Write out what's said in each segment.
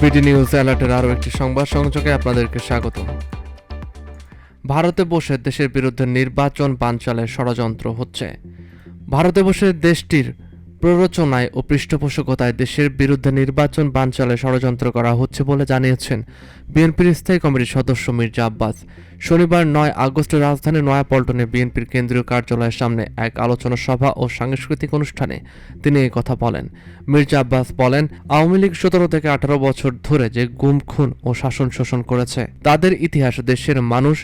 BD news অ্যালার্টের আরও একটি সংবাদ সংযোগে আপনাদেরকে স্বাগত। ভারতে বসে দেশের বিরুদ্ধে নির্বাচন বানচালের ষড়যন্ত্র হচ্ছে। ভারতে বসে দেশটির প্ররোচনায় ও পৃষ্ঠপোষকতায় দেশের বিরুদ্ধে নির্বাচন বানচালের ষড়যন্ত্র করা হচ্ছে বলে জানিয়েছেন বিএনপির স্থায়ী কমিটির সদস্য মির্জা আব্বাস। শনিবার 9 আগস্ট রাজধানীর নয়াপল্টনে বিএনপির কেন্দ্রীয় কার্যালয়ের সামনে এক আলোচনা সভা ও সাংস্কৃতিক অনুষ্ঠানে তিনি এই কথা বলেন। মির্জা আব্বাস বলেন, আওয়ামী লীগ 17 থেকে 18 বছর ধরে যে গুম খুন ও শাসন শোষণ করেছে তাদের ইতিহাস দেশের মানুষ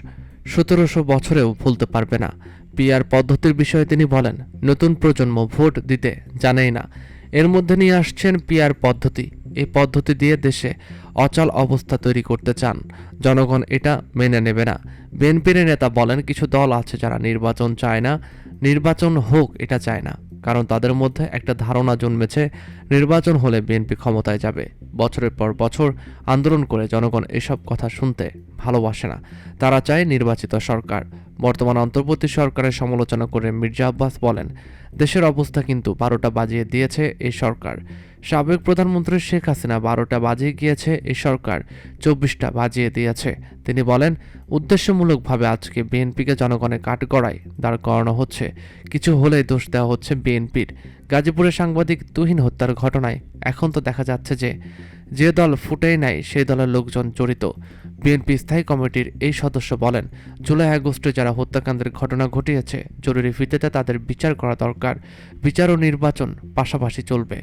1700 বছরেও ভুলতে পারবে না। পিআর পদ্ধতির বিষয়ে তিনি বলেন, নতুন প্রজন্ম ভোট দিতে জানেই না, এর মধ্যে নিয়ে আসছেন পিআর পদ্ধতি। এই পদ্ধতি দিয়ে দেশে অচল অবস্থা তৈরি করতে চান, জনগণ এটা মেনে নেবে না। বিএনপির নেতা বলেন, কিছু দল আছে যারা নির্বাচন চায় না, নির্বাচন হোক এটা চায় না, কারণ তাদের মধ্যে একটা ধারণা জন্মেছে নির্বাচন হলে বিএনপি ক্ষমতায় যাবে। বছরের পর বছর আন্দোলন করে জনগণ এসব কথা শুনতে ভালোবাসে না, তারা চায় নির্বাচিত সরকার। বর্তমান অন্তর্বর্তী সরকারের সমালোচনা করে মির্জা আব্বাস বলেন, দেশের অবস্থা কিন্তু 12টা বাজিয়ে দিয়েছে এই সরকার। সাবেক প্রধানমন্ত্রী শেখ হাসিনা 12টা বাজিয়ে গিয়েছে, এই সরকার 24টা বাজিয়ে দিয়েছে। তিনি বলেন, উদ্দেশ্যমূলকভাবে আজকে বিএনপিকে জনগণের কাঠগড়ায় দাঁড় করানো হচ্ছে, কিছু হলেই দোষ দেওয়া হচ্ছে বিএনপির। গাজীপুরের সাংবাদিক তুহিন হত্যার ঘটনায় এখন তো দেখা যাচ্ছে যে দল ফুটেই নাই সেই দলের লোকজন জড়িত। বিএনপি স্থায়ী কমিটির এই সদস্য বলেন, জুলাই আগস্টে যারা হত্যাকাণ্ডের ঘটনা ঘটিয়েছে জরুরি ভিত্তিতে তাদের বিচার করা দরকার। বিচার ও নির্বাচন পাশাপাশি চলবে।